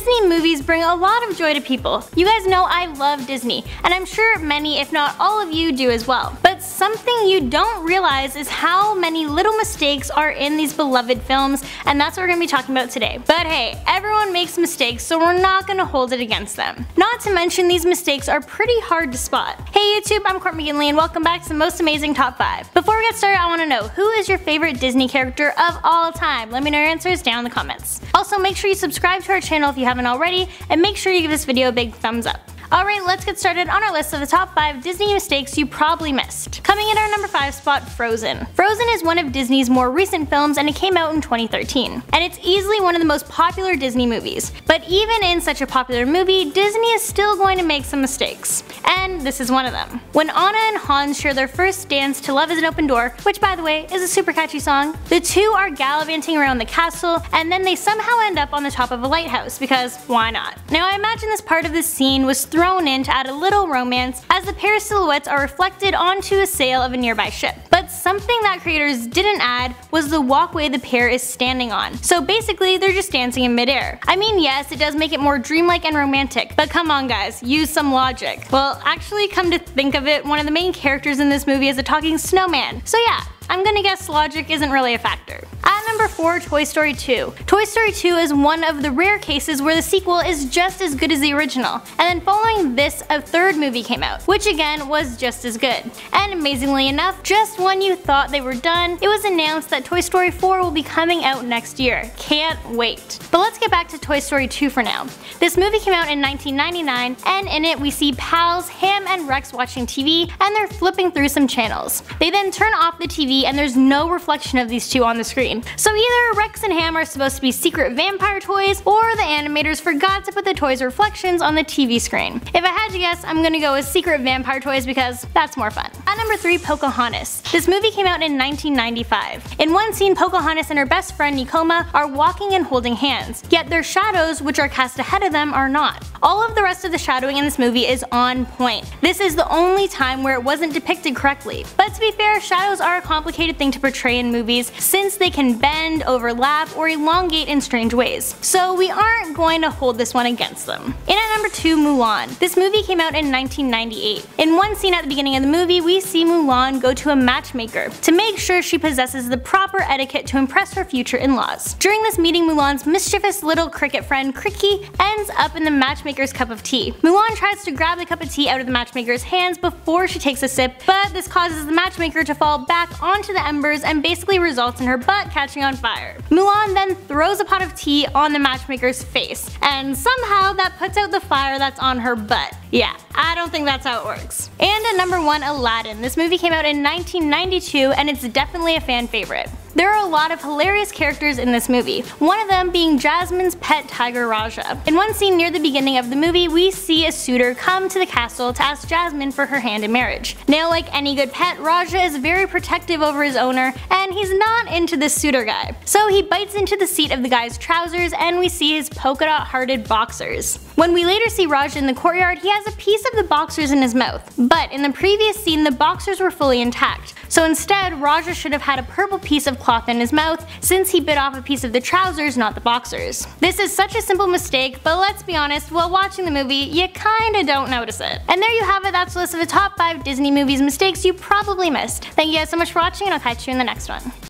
Disney movies bring a lot of joy to people. You guys know I love Disney, and I'm sure many, if not all of you, do as well. But something you don't realize is how many little mistakes are in these beloved films, and that's what we're going to be talking about today. But hey, everyone makes mistakes, so we're not going to hold it against them. Not to mention, these mistakes are pretty hard to spot. Hey YouTube, I'm Court McGinley, and welcome back to the most amazing top 5. Before we get started, I want to know, who is your favorite Disney character of all time? Let me know your answers down in the comments. Also, make sure you subscribe to our channel if you haven't already, and make sure you give this video a big thumbs up. Alright, let's get started on our list of the top 5 Disney mistakes you probably missed. Coming in our number 5 spot, Frozen. Frozen is one of Disney's more recent films, and it came out in 2013. And it's easily one of the most popular Disney movies. But even in such a popular movie, Disney is still going to make some mistakes. And this is one of them. When Anna and Hans share their first dance to Love is an Open Door, which by the way is a super catchy song, the two are gallivanting around the castle, and then they somehow end up on the top of a lighthouse, because why not? Now I imagine this part of the scene was thrown in to add a little romance, as the pair's silhouettes are reflected onto a sail of a nearby ship. But something that creators didn't add was the walkway the pair is standing on. So basically, they're just dancing in midair. I mean, yes, it does make it more dreamlike and romantic, but come on guys, use some logic. Well, actually, come to think of it, one of the main characters in this movie is a talking snowman. So yeah, I'm gonna guess logic isn't really a factor. At number 4, Toy Story 2. Toy Story 2 is one of the rare cases where the sequel is just as good as the original, and then following this, a third movie came out, which again was just as good. And amazingly enough, just when you thought they were done, it was announced that Toy Story 4 will be coming out next year. Can't wait. But let's get back to Toy Story 2 for now. This movie came out in 1999, and in it we see pals Ham and Rex watching TV, and they're flipping through some channels. They then turn off the TV and there's no reflection of these two on the screen. So either Rex and Ham are supposed to be secret vampire toys, or the animators forgot to put the toys' reflections on the TV screen. If I had to guess, I'm gonna go with secret vampire toys because that's more fun. At number 3, Pocahontas. This movie came out in 1995. In one scene, Pocahontas and her best friend Nicoma are walking and holding hands, yet their shadows, which are cast ahead of them, are not. All of the rest of the shadowing in this movie is on point. This is the only time where it wasn't depicted correctly. But to be fair, shadows are a complicated thing to portray in movies since they can bend, overlap, or elongate in strange ways. So we aren't going to hold this one against them. In at number 2, Mulan. This movie came out in 1998. In one scene at the beginning of the movie, we see Mulan go to a matchmaker to make sure she possesses the proper etiquette to impress her future in-laws. During this meeting, Mulan's mischievous little cricket friend Cricky ends up in the matchmaker's cup of tea. Mulan tries to grab the cup of tea out of the matchmaker's hands before she takes a sip, but this causes the matchmaker to fall back onto the embers and basically results in her butt catching on fire. Mulan then throws a pot of tea on the matchmaker's face, and somehow that puts out the fire that's on her butt. Yeah, I don't think that's how it works. And at number 1, Aladdin. This movie came out in 1992, and it's definitely a fan favorite. There are a lot of hilarious characters in this movie, one of them being Jasmine's pet tiger Raja. In one scene near the beginning of the movie, we see a suitor come to the castle to ask Jasmine for her hand in marriage. Now, like any good pet, Raja is very protective over his owner, and he's not into this suitor guy. So he bites into the seat of the guy's trousers, and we see his polka dot hearted boxers. When we later see Raja in the courtyard, he has a piece of the boxers in his mouth. But in the previous scene, the boxers were fully intact. So instead, Raja should have had a purple piece of cloth in his mouth, since he bit off a piece of the trousers, not the boxers. This is such a simple mistake, but let's be honest, while watching the movie, you kinda don't notice it. And there you have it, that's a list of the top 5 Disney movies mistakes you probably missed. Thank you guys so much for watching, and I'll catch you in the next one.